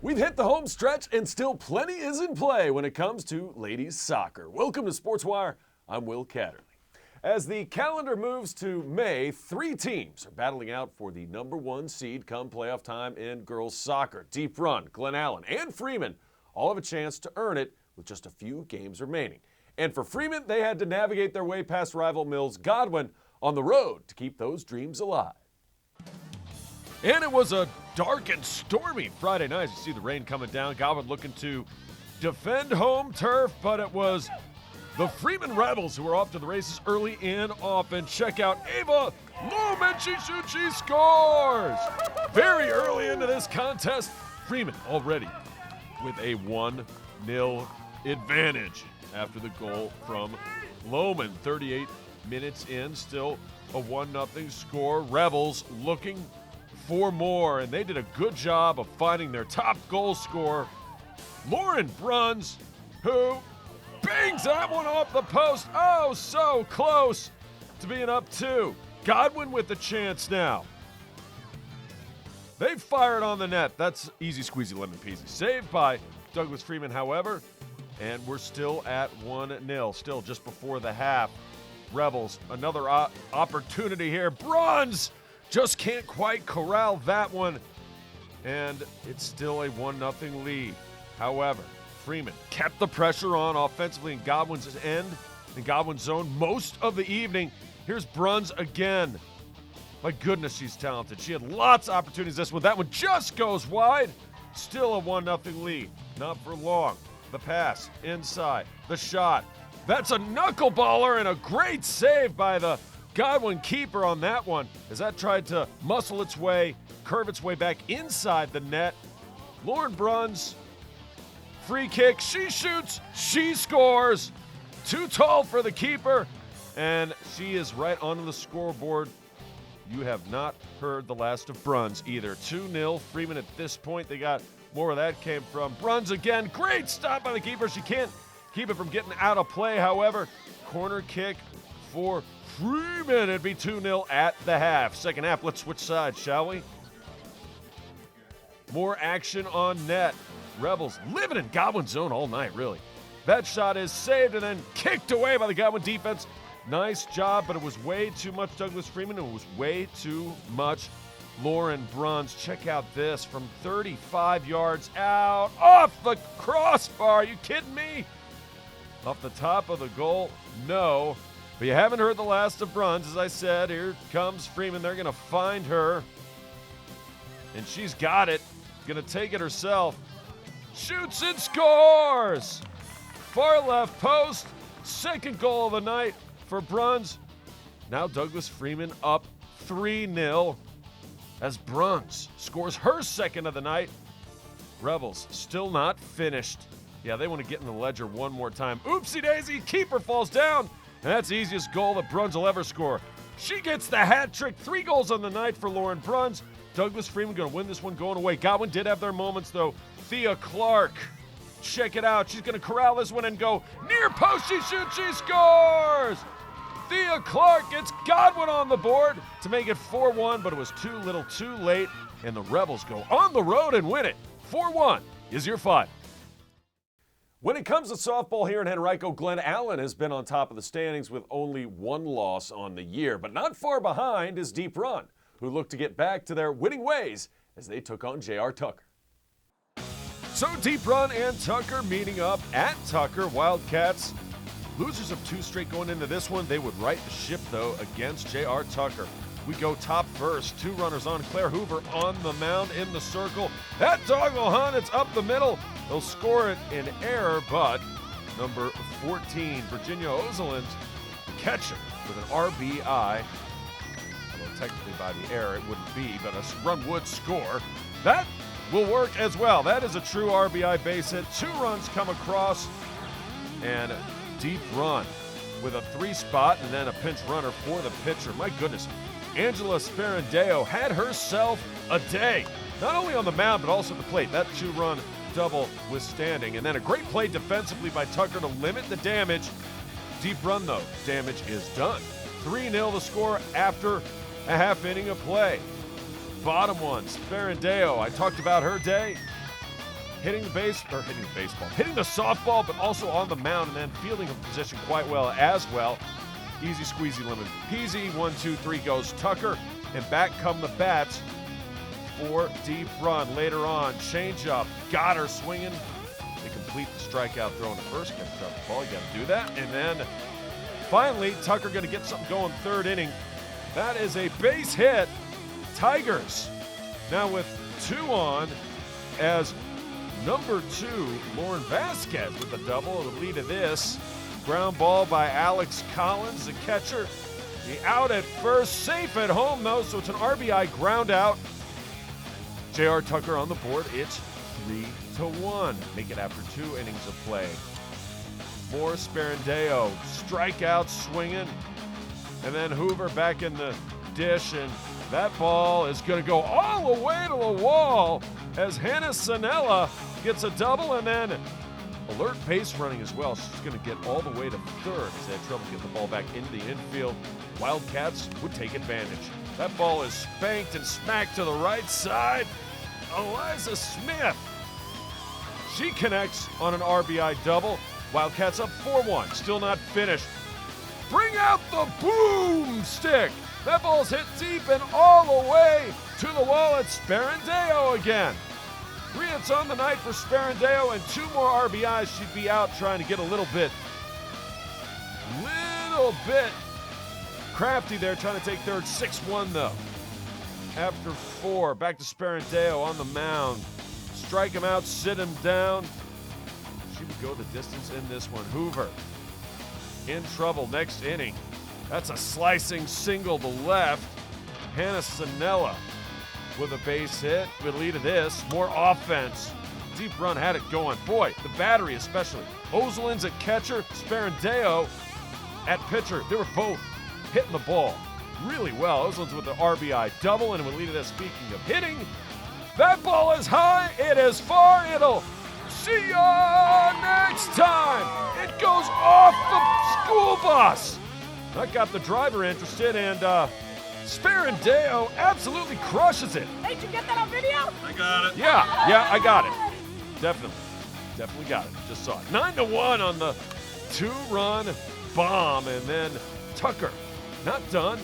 We've hit the home stretch and still plenty is in play when it comes to ladies soccer. Welcome to Sportswire. I'm Will Catterley. As the calendar moves to May, 3 teams are battling out for the #1 seed come playoff time in girls soccer. Deep Run, Glen Allen, and Freeman all have a chance to earn it with just a few games remaining. And for Freeman, they had to navigate their way past rival Mills Godwin on the road to keep those dreams alive. And it was a dark and stormy Friday night. As you see the rain coming down, Godwin looking to defend home turf, but it was the Freeman Rebels who were off to the races early and often. Check out Ava Loman. She shoots, she scores! Very early into this contest, Freeman already with a 1-0 advantage after the goal from Loman. 38 minutes in, still a 1-0 score. Rebels looking for more, and they did a good job of finding their top goal scorer, Lauren Bruns, who bangs that one off the post. Oh, so close to being up 2. Godwin with the chance now. They fired on the net. That's easy squeezy lemon peasy. Saved by Douglas Freeman, however, and we're still at 1-0, still just before the half. Rebels, another opportunity here. Bruns just can't quite corral that one, and it's still a 1-0 lead. However, Freeman kept the pressure on offensively in Godwin's end, in Godwin's zone most of the evening. Here's Bruns again. My goodness, she's talented. She had lots of opportunities this one. That one just goes wide. Still a 1-0 lead. Not for long. The pass inside. The shot. That's a knuckleballer and a great save by the Godwin keeper on that one, as that tried to muscle its way, curve its way back inside the net. Lauren Bruns, free kick, she shoots, she scores. Too tall for the keeper, and she is right on the scoreboard. You have not heard the last of Bruns either. 2-0 Freeman at this point. They got more where that came from. Bruns again, great stop by the keeper. She can't keep it from getting out of play, however. Corner kick for Freeman. It'd be 2-0 at the half. Second half, let's switch sides, shall we? More action on net. Rebels living in Godwin's zone all night, really. That shot is saved and then kicked away by the Godwin defense. Nice job, but it was way too much Douglas Freeman, and it was way too much Lauren Bruns. Check out this from 35 yards out, off the crossbar. Are you kidding me? Off the top of the goal, no. But you haven't heard the last of Bruns. As I said, here comes Freeman. They're going to find her. And she's got it. Going to take it herself. Shoots and scores! Far left post. Second goal of the night for Bruns. Now Douglas Freeman up 3-0 as Bruns scores her second of the night. Rebels still not finished. Yeah, they want to get in the ledger one more time. Oopsie daisy, keeper falls down. And that's the easiest goal that Bruns will ever score. She gets the hat trick. 3 goals on the night for Lauren Bruns. Douglas Freeman going to win this one going away. Godwin did have their moments, though. Thea Clark, check it out. She's going to corral this one and go near post. She shoots, she scores! Thea Clark gets Godwin on the board to make it 4-1, but it was too little too late, and the Rebels go on the road and win it. 4-1 is your final. When it comes to softball here in Henrico, Glen Allen has been on top of the standings with only 1 loss on the year. But not far behind is Deep Run, who look to get back to their winning ways as they took on J.R. Tucker. So Deep Run and Tucker meeting up at Tucker. Wildcats, losers of 2 straight going into this one. They would right the ship, though, against J.R. Tucker. We go top first. 2 runners on. Claire Hoover on the mound in the circle. That dog will hunt. It's up the middle. They'll score it in error, but number 14, Virginia Ozeland, the catcher with an RBI. Although technically by the error it wouldn't be, but a run would score. That will work as well. That is a true RBI base hit. 2 runs come across, and Deep Run with a 3 spot and then a pinch runner for the pitcher. My goodness. Angela Sperandeo had herself a day, not only on the mound but also at the plate. That 2-run double withstanding. And then a great play defensively by Tucker to limit the damage. Deep Run, though, damage is done. 3-0 the score after a half inning of play. Bottom one, Sperandeo. I talked about her day. hitting the softball, but also on the mound, and then fielding a position quite well as well. Easy squeezy lemon peasy. 1, 2, 3 goes Tucker, and back come the bats for deep run. Later on, changeup, got her swinging. They complete the strikeout throw in the first, catch up the ball. You got to do that, and then finally Tucker going to get something going third inning. That is a base hit. Tigers now with 2 on, as number 2, Lauren Vasquez with a double. The lead of this. Ground ball by Alex Collins, the catcher. The out at first, safe at home though, so it's an RBI ground out. J.R. Tucker on the board. It's 3-1. Make it after 2 innings of play. More Sperandeo, strikeout swinging. And then Hoover back in the dish, and that ball is going to go all the way to the wall as Hannah Sanella gets a double, and then alert base running as well. She's going to get all the way to third as they had trouble getting the ball back into the infield. Wildcats would take advantage. That ball is spanked and smacked to the right side. Eliza Smith. She connects on an RBI double. Wildcats up 4-1. Still not finished. Bring out the boomstick. That ball's hit deep and all the way to the wall at Sperandeo again. 3 hits on the night for Sperandeo and 2 more RBIs. She'd be out trying to get a little bit crafty there, trying to take third. 6-1 though. After 4, back to Sperandeo on the mound. Strike him out, sit him down. She would go the distance in this one. Hoover in trouble next inning. That's a slicing single to left. Hannah Sanella with a base hit. With lead of this, more offense. Deep run had it going. Boy, the battery especially. Ozelin's at catcher, Sperandeo at pitcher. They were both hitting the ball really well. Ozelin's with the RBI double, and with lead of this, speaking of hitting, that ball is high, it is far, it'll see ya next time. It goes off the school bus. That got the driver interested, and Sperandeo absolutely crushes it. Hey, did you get that on video? I got it. Yeah, I got it. Definitely got it. Just saw it. 9-1 on the 2-run bomb, and then Tucker, not done.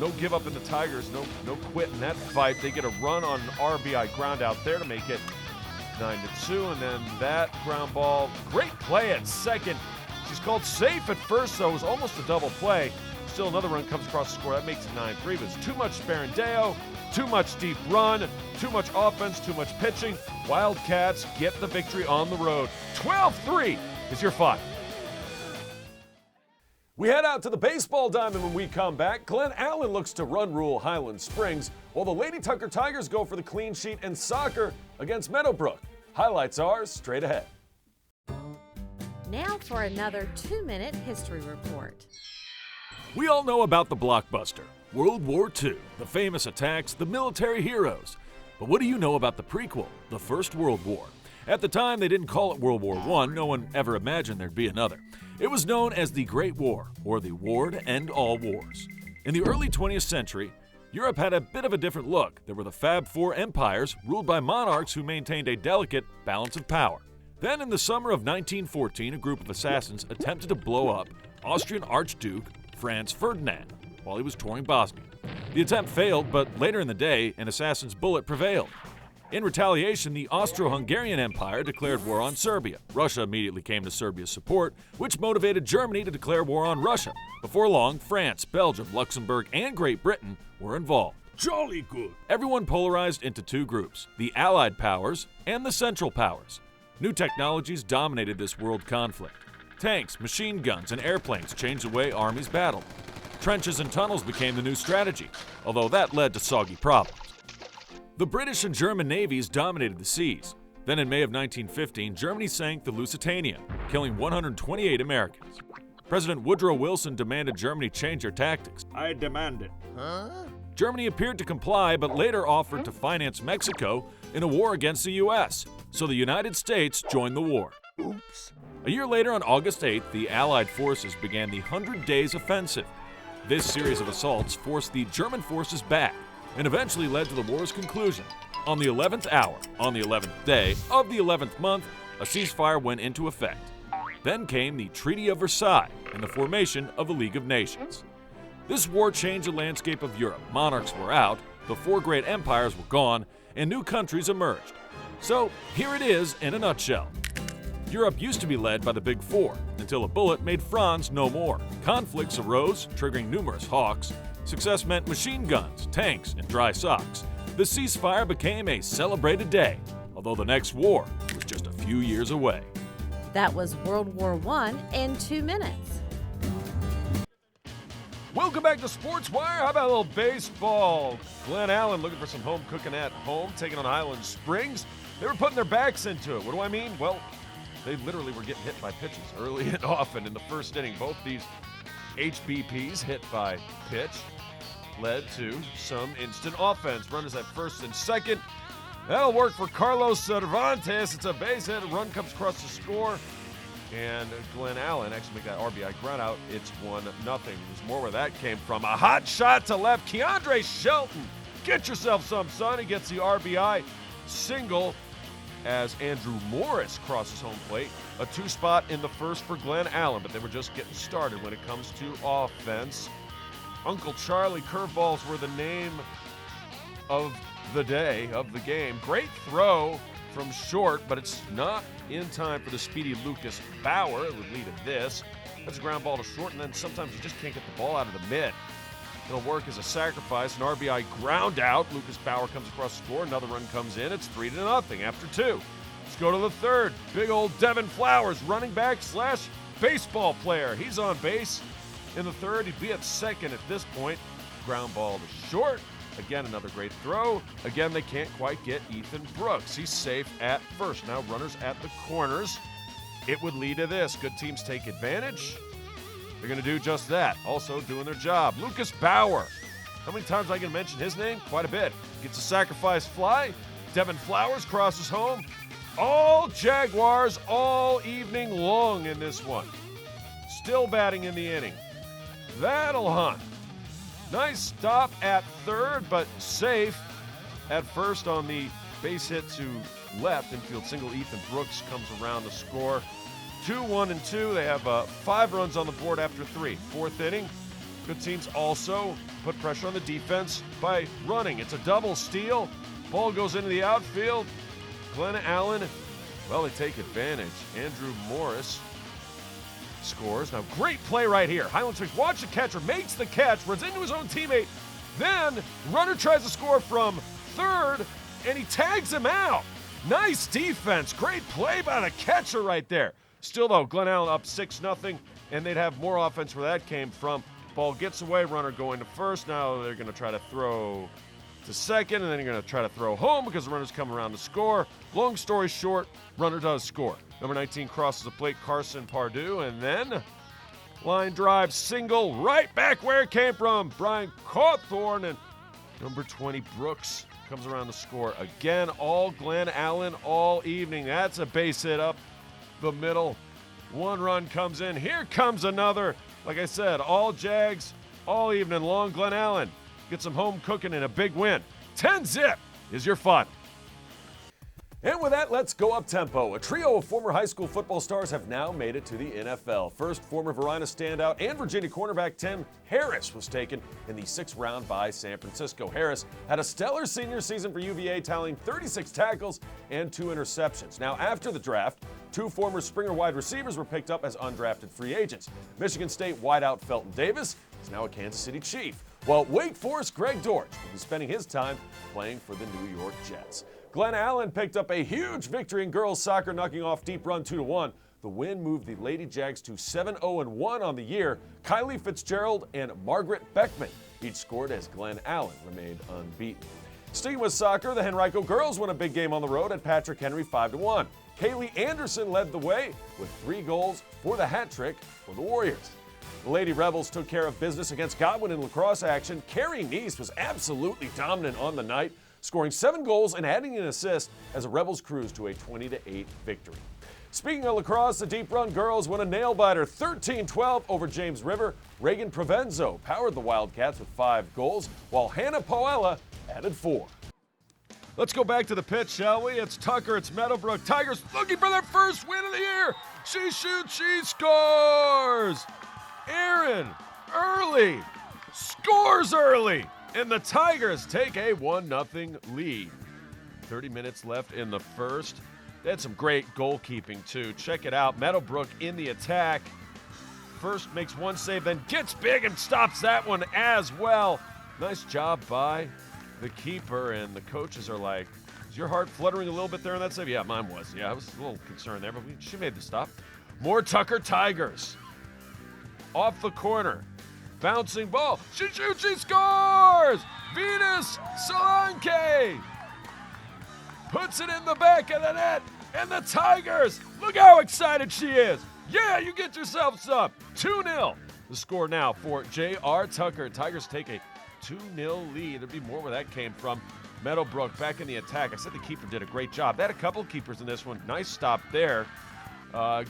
No give up in the Tigers. No quit in that fight. They get a run on an RBI ground out there to make it 9-2, and then that ground ball. Great play at second. She's called safe at first, so it was almost a double play. Still another run comes across the score. That makes it 9-3, but it's too much Sperandeo, too much deep run, too much offense, too much pitching. Wildcats get the victory on the road. 12-3 is your final. We head out to the baseball diamond when we come back. Glen Allen looks to run rule Highland Springs, while the Lady Tucker Tigers go for the clean sheet in soccer against Meadowbrook. Highlights are straight ahead. Now for another 2-minute history report. We all know about the blockbuster, World War II, the famous attacks, the military heroes. But what do you know about the prequel, the First World War? At the time, they didn't call it World War I. No one ever imagined there'd be another. It was known as the Great War, or the War to End All Wars. In the early 20th century, Europe had a bit of a different look. There were the Fab Four empires, ruled by monarchs who maintained a delicate balance of power. Then, in the summer of 1914, a group of assassins attempted to blow up Austrian Archduke Franz Ferdinand while he was touring Bosnia. The attempt failed, but later in the day, an assassin's bullet prevailed. In retaliation, the Austro-Hungarian Empire declared war on Serbia. Russia immediately came to Serbia's support, which motivated Germany to declare war on Russia. Before long, France, Belgium, Luxembourg, and Great Britain were involved. Jolly good. Everyone polarized into 2 groups, the Allied powers and the Central powers. New technologies dominated this world conflict. Tanks, machine guns, and airplanes changed the way armies battled. Trenches and tunnels became the new strategy, although that led to soggy problems. The British and German navies dominated the seas. Then in May of 1915, Germany sank the Lusitania, killing 128 Americans. President Woodrow Wilson demanded Germany change their tactics. I demand it. Germany appeared to comply, but later offered to finance Mexico in a war against the U.S., so the United States joined the war. Oops. A year later, on August 8th, the Allied forces began the 100 Days Offensive. This series of assaults forced the German forces back and eventually led to the war's conclusion. On the 11th hour, on the 11th day of the 11th month, a ceasefire went into effect. Then came the Treaty of Versailles and the formation of the League of Nations. This war changed the landscape of Europe. Monarchs were out, the four great empires were gone, and new countries emerged. So here it is in a nutshell. Europe used to be led by the Big Four, until a bullet made Franz no more. Conflicts arose, triggering numerous hawks. Success meant machine guns, tanks, and dry socks. The ceasefire became a celebrated day, although the next war was just a few years away. That was World War I in 2 minutes. Welcome back to Sportswire. How about a little baseball? Glen Allen looking for some home cooking at home, taking on Highland Springs. They were putting their backs into it. What do I mean? Well, they literally were getting hit by pitches early and often in the first inning. Both these HBPs hit by pitch led to some instant offense. Runners at first and second. That'll work for Carlos Cervantes. It's a base hit. A run comes across the score. And Glen Allen actually make that RBI ground out. It's 1-0. There's more where that came from. A hot shot to left. Keandre Shelton. Get yourself some, son. He gets the RBI single as Andrew Morris crosses home plate. A two-spot in the first for Glen Allen, but they were just getting started when it comes to offense. Uncle Charlie curveballs were the name of the day, of the game. Great throw from short, but it's not in time for the speedy Lucas Bauer. It would lead to this. That's a ground ball to short, and then sometimes you just can't get the ball out of the mid. It'll work as a sacrifice, an RBI ground out. Lucas Bauer comes across the score. Another run comes in. It's 3-0 after 2. Let's go to the third. Big old Devin Flowers, running back / baseball player. He's on base in the third. He'd be at second at this point. Ground ball to short. Again, another great throw. Again, they can't quite get Ethan Brooks. He's safe at first. Now runners at the corners. It would lead to this. Good teams take advantage. They're going to do just that. Also doing their job. Lucas Bauer. How many times am I going to mention his name? Quite a bit. Gets a sacrifice fly. Devin Flowers crosses home. All Jaguars all evening long in this one. Still batting in the inning. That'll hunt. Nice stop at third, but safe at first on the base hit to left. Infield single. Ethan Brooks comes around to score. 2-1-2. They have 5 runs on the board after 3. Fourth inning. Good teams also put pressure on the defense by running. It's a double steal. Ball goes into the outfield. Glen Allen, well, they take advantage. Andrew Morris scores. Now, great play right here. Highland Springs, watch the catcher, makes the catch, runs into his own teammate. Then, runner tries to score from third, and he tags him out. Nice defense. Great play by the catcher right there. Still, though, Glen Allen up 6-0, and they'd have more offense where that came from. Ball gets away, runner going to first. Now they're going to try to throw to second, and then you're going to try to throw home because the runner's come around to score. Long story short, runner does score. Number 19 crosses the plate, Carson Pardue, and then line drive single right back where it came from. Brian Cawthorn, and number 20 Brooks comes around to score again. All Glen Allen all evening. That's a base hit up the middle. 1 run comes in. Here comes another. Like I said, all Jags all evening long. Glen Allen get some home cooking and a big win. 10-0 is your fun. And with that, let's go up tempo. A trio of former high school football stars have now made it to the NFL. First, former Varina standout and Virginia cornerback Tim Harris was taken in the 6th round by San Francisco. Harris had a stellar senior season for UVA, tallying 36 tackles and 2 interceptions. Now, after the draft, 2 former Springer wide receivers were picked up as undrafted free agents. Michigan State wideout Felton Davis is now a Kansas City Chief, while Wake Forest Greg Dortch will be spending his time playing for the New York Jets. Glen Allen picked up a huge victory in girls soccer, knocking off Deep Run 2-1. The win moved the Lady Jags to 7-0-1 on the year. Kylie Fitzgerald and Margaret Beckman each scored as Glen Allen remained unbeaten. Sticking with soccer, the Henrico girls won a big game on the road at Patrick Henry 5-1. Kaylee Anderson led the way with 3 goals for the hat trick for the Warriors. The Lady Rebels took care of business against Godwin in lacrosse action. Carrie Neese was absolutely dominant on the night, scoring 7 goals and adding an assist as the Rebels cruised to a 20-8 victory. Speaking of lacrosse, the Deep Run girls won a nail-biter 13-12 over James River. Reagan Provenzo powered the Wildcats with 5 goals, while Hannah Poella added 4. Let's go back to the pitch, shall we? It's Tucker, it's Meadowbrook. Tigers looking for their first win of the year. She shoots, she scores. Aaron, early, scores early. And the Tigers take a 1-0 lead. 30 minutes left in the first. They had some great goalkeeping, too. Check it out. Meadowbrook in the attack. First makes one save, then gets big and stops that one as well. Nice job by the keeper, and the coaches are like, is your heart fluttering a little bit there on that save? Yeah, mine was. Yeah, I was a little concerned there, but she made the stop. More Tucker Tigers. Off the corner. Bouncing ball. She shoots, she scores! Venus Solanke puts it in the back of the net, and the Tigers, look how excited she is. Yeah, you get yourself some. 2-0. The score now for J.R. Tucker. Tigers take a 2-0 lead. There'd be more where that came from. Meadowbrook back in the attack. I said the keeper did a great job. They had a couple of keepers in this one. Nice stop there.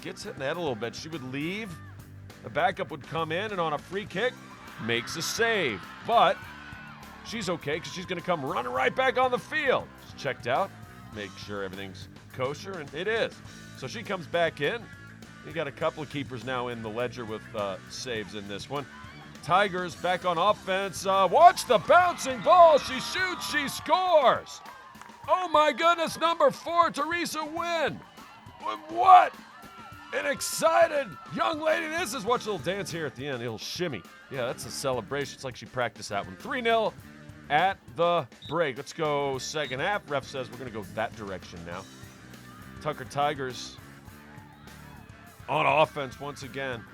Gets hit in the head a little bit. She would leave. The backup would come in, and on a free kick, makes a save. But she's okay because she's going to come running right back on the field. She's checked out, make sure everything's kosher, and it is. So she comes back in. You got a couple of keepers now in the ledger with saves in this one. Tigers back on offense. Watch the bouncing ball. She shoots, she scores. Oh my goodness, number 4, Teresa Wynn. What? An excited young lady. This is, watch a little dance here at the end. A little shimmy. Yeah, that's a celebration. It's like she practiced that one. 3-0 at the break. Let's go second half. Ref says we're going to go that direction now. Tucker Tigers on offense once again.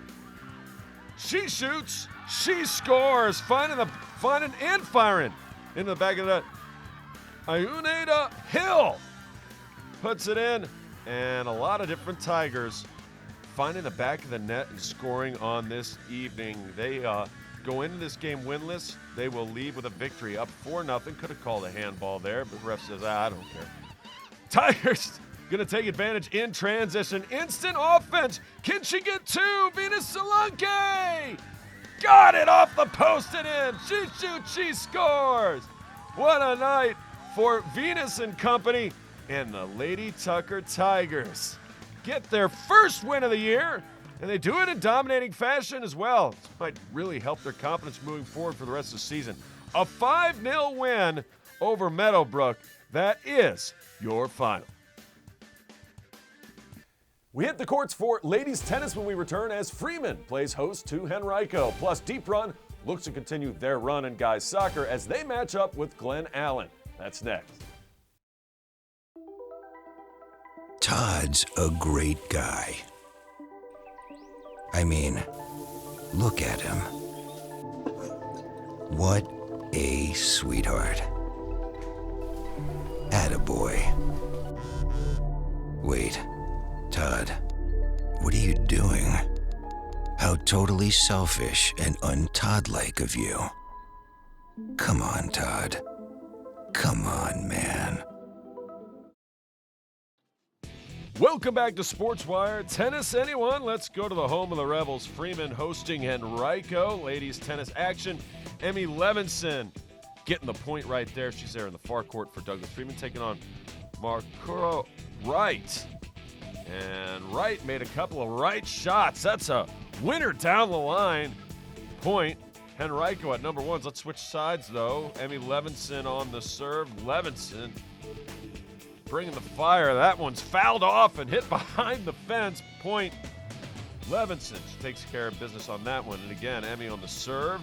She shoots. She scores. Finding and firing in the back of the net. Ayuneda Hill puts it in. And a lot of different Tigers finding the back of the net and scoring on this evening. They go into this game winless. They will leave with a victory, up 4-0. Could have called a handball there, but the ref says, I don't care. Tigers going to take advantage in transition. Instant offense. Can she get 2? Venus Solanke got it off the post and in. She shoots, she scores. What a night for Venus and company. And the Lady Tucker Tigers get their first win of the year, and they do it in dominating fashion as well. This might really help their confidence moving forward for the rest of the season. A 5-0 win over Meadowbrook. That is your final. We hit the courts for ladies tennis when we return as Freeman plays host to Henrico. Plus, Deep Run looks to continue their run in guys soccer as they match up with Glen Allen. That's next. Todd's a great guy. I mean, look at him. What a sweetheart. Attaboy. Wait, Todd, what are you doing? How totally selfish and un-Todd-like of you. Come on, Todd. Come on, man. Welcome back to Sportswire. Tennis, anyone? Let's go to the home of the Rebels. Freeman hosting Henrico. Ladies tennis action. Emmy Levinson getting the point right there. She's there in the far court for Douglas Freeman, taking on Markuro Wright. And Wright made a couple of right shots. That's a winner down the line. Point. Henrico at number 1. Let's switch sides, though. Emmy Levinson on the serve. Levinson bringing the fire. That one's fouled off and hit behind the fence. Point. Levinson. She takes care of business on that one. And again, Emmy on the serve.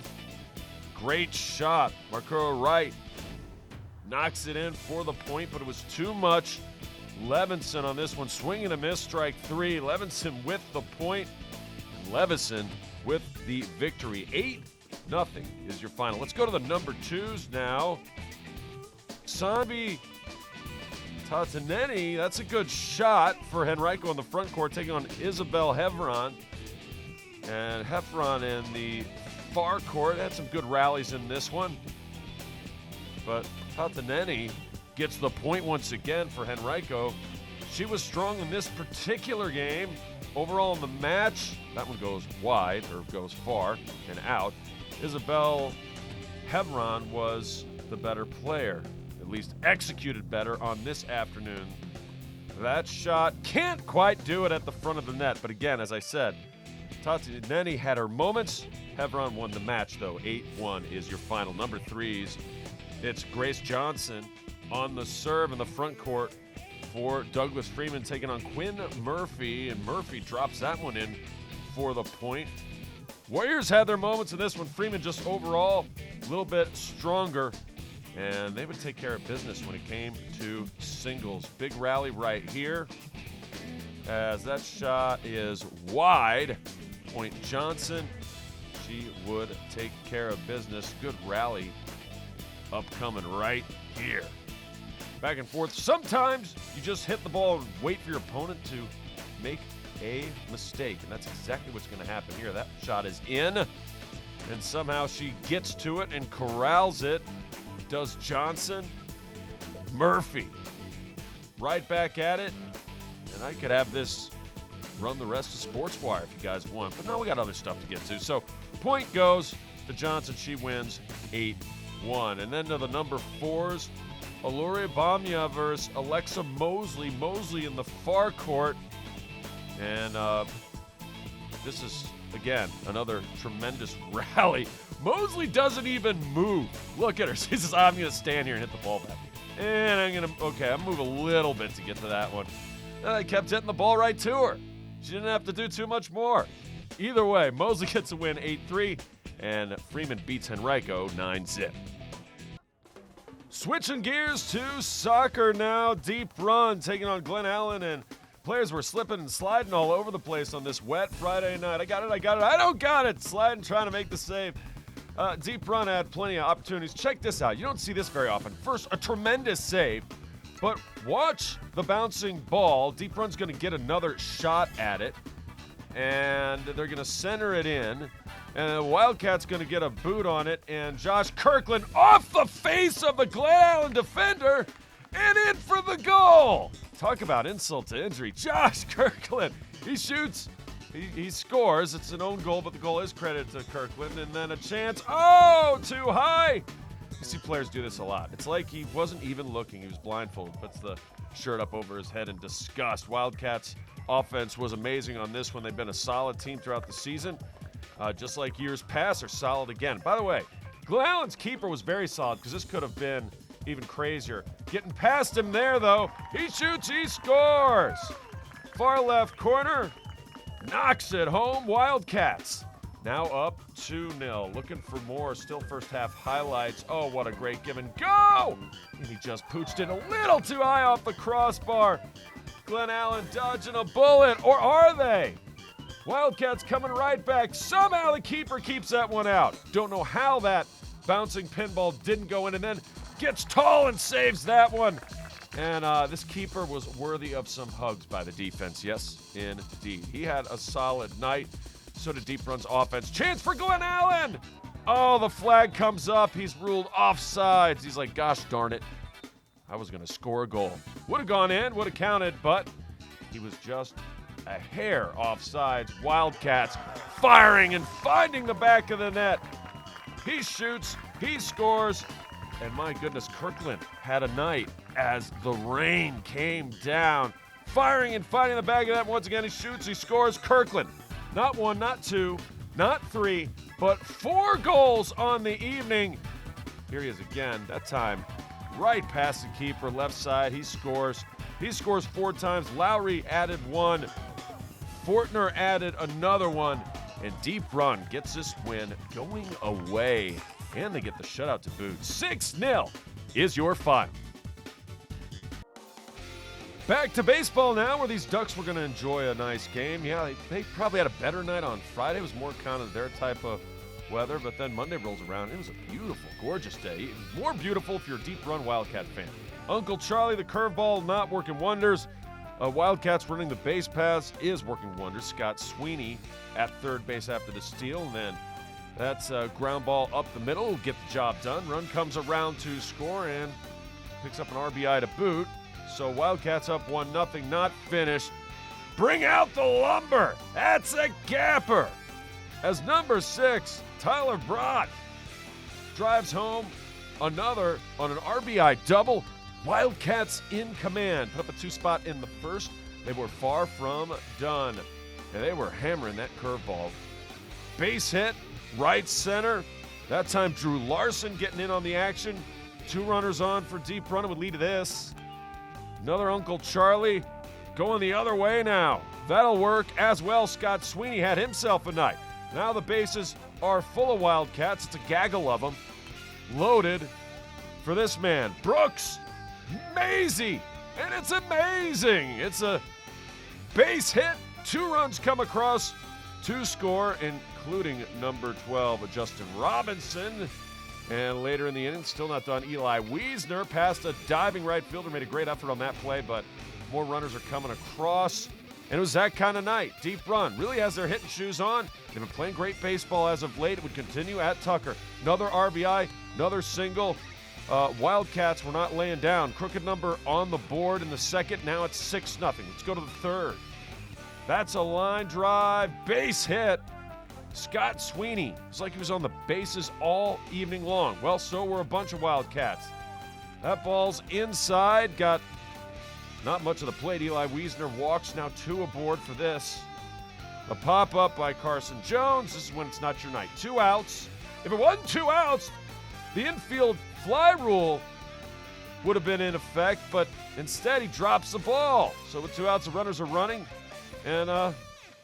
Great shot. Markuro Wright knocks it in for the point, but it was too much. Levinson on this one, swinging a miss, strike 3. Levinson with the point. And Levinson with the victory. 8-0 is your final. Let's go to the number 2s now. Sanvi Tataneni, that's a good shot for Henrico on the front court, taking on Isabel Hevron. And Hevron in the far court had some good rallies in this one. But Tataneni gets the point once again for Henrico. She was strong in this particular game. Overall in the match, that one goes wide, or goes far and out. Isabel Hevron was the better player. at least executed better on this afternoon. That shot can't quite do it at the front of the net, but again, as I said, Tati Neni had her moments. Hevron won the match, though. 8-1 is your final. Number threes, it's Grace Johnson on the serve in the front court for Douglas Freeman taking on Quinn Murphy, and Murphy drops that one in for the point. Warriors had their moments in this one. Freeman just overall a little bit stronger, and they would take care of business when it came to singles. Big rally right here as that shot is wide. Point Johnson, she would take care of business. Good rally upcoming right here. Back and forth. Sometimes you just hit the ball and wait for your opponent to make a mistake, and that's exactly what's going to happen here. That shot is in, and somehow she gets to it and corrals it. Does Johnson. Murphy right back at it, and I could have this run the rest of SportsWire if you guys want, but no, we got other stuff to get to. So point goes to Johnson. She wins 8-1. And then to the number fours, Aluri Bamya versus Alexa Mosley. Mosley in the far court. And this is, again, another tremendous rally. Mosley doesn't even move. Look at her. She says, I'm going to stand here and hit the ball back. And I'll move a little bit to get to that one. And I kept hitting the ball right to her. She didn't have to do too much more. Either way, Mosley gets a win 8-3, and Freeman beats Henrico 9-zip. Switching gears to soccer now. Deep Run taking on Glen Allen, and players were slipping and sliding all over the place on this wet Friday night. I got it. I don't got it. Sliding, trying to make the save. Deep Run had plenty of opportunities. Check this out. You don't see this very often. First, a tremendous save, but watch the bouncing ball. Deep Run's going to get another shot at it, and they're going to center it in. And the Wildcat's going to get a boot on it, and Josh Kirkland off the face of the Glen Allen defender and in for the goal. Talk about insult to injury. Josh Kirkland, he shoots, he scores. It's an own goal, but the goal is credited to Kirkland. And then a chance, too high. You see players do this a lot. It's like he wasn't even looking. He was blindfolded, puts the shirt up over his head in disgust. Wildcats offense was amazing on this one. They've been a solid team throughout the season. Just like years past, are solid again. By the way, Glen Allen's keeper was very solid because this could have been even crazier. Getting past him there, though. He shoots, he scores. Far left corner, knocks it home. Wildcats now up 2-0. Looking for more. Still first half highlights. Oh, what a great give and go. And he just pooched it a little too high off the crossbar. Glen Allen dodging a bullet, or are they? Wildcats coming right back. Somehow the keeper keeps that one out. Don't know how that bouncing pinball didn't go in, and then gets tall and saves that one. And this keeper was worthy of some hugs by the defense. Yes, indeed. He had a solid night. So did Deep Run's offense. Chance for Glen Allen. Oh, the flag comes up. He's ruled offsides. He's like, gosh darn it. I was going to score a goal. Would have gone in, would have counted, but he was just a hair offsides. Wildcats firing and finding the back of the net. He shoots, he scores, and my goodness, Kirkland had a night as the rain came down. Firing and finding the back of that. Once again, he shoots, he scores. Kirkland, not one, not two, not three, but 4 goals on the evening. Here he is again, that time right past the keeper, left side. He scores. He scores 4 times. Lowry added 1. Fortner added another one, and Deep Run gets this win going away, and they get the shutout to boot. 6-0 is your final. Back to baseball now, where these Ducks were going to enjoy a nice game. Yeah, they probably had a better night on Friday. It was more kind of their type of weather, but then Monday rolls around. It was a beautiful, gorgeous day. More beautiful if you're a Deep Run Wildcat fan. Uncle Charlie, the curveball, not working wonders. Wildcats running the base paths is working wonders. Scott Sweeney at third base after the steal, and then that's a ground ball up the middle. Will get the job done. Run comes around to score and picks up an RBI to boot. So Wildcats up 1-0, not finished. Bring out the lumber. That's a gapper. As number 6, Tyler Brott drives home another on an RBI double. Wildcats in command. Put up a 2-spot in the first. They were far from done. And they were hammering that curveball. Base hit, right center. That time Drew Larson getting in on the action. 2 runners on for deep run would lead to this. Another Uncle Charlie going the other way now. That'll work as well. Scott Sweeney had himself a night. Now the bases are full of Wildcats. It's a gaggle of them. Loaded for this man, Brooks Maisie. And it's amazing. It's a base hit. 2 runs come across to score, including number 12, Justin Robinson. And later in the inning, still not done, Eli Wiesner passed a diving right fielder, made a great effort on that play, but more runners are coming across. And it was that kind of night. Deep run really has their hitting shoes on. They've been playing great baseball as of late. It would continue at Tucker. Another RBI, another single. Wildcats were not laying down. Crooked number on the board in the second. Now it's 6-0. Let's go to the third. That's a line drive, base hit. Scott Sweeney. It's like he was on the bases all evening long. Well, so were a bunch of Wildcats. That ball's inside. Got not much of the plate. Eli Wiesner walks, now 2 aboard for this. A pop-up by Carson Jones. This is when it's not your night. 2 outs. If it wasn't 2 outs, the infield fly rule would have been in effect, but instead he drops the ball. So with 2 outs, the runners are running, and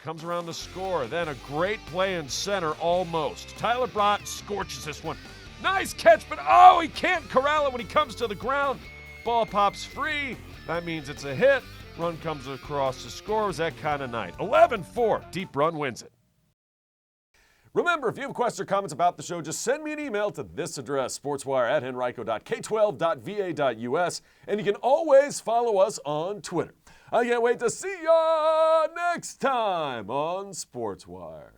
comes around to score. Then a great play in center, almost. Tyler Brott scorches this one. Nice catch, but he can't corral it when he comes to the ground. Ball pops free. That means it's a hit. Run comes across to score. It was that kind of night. 11-4. Deep run wins it. Remember, if you have questions or comments about the show, just send me an email to this address, sportswire@henrico.k12.va.us, and you can always follow us on Twitter. I can't wait to see ya next time on Sportswire.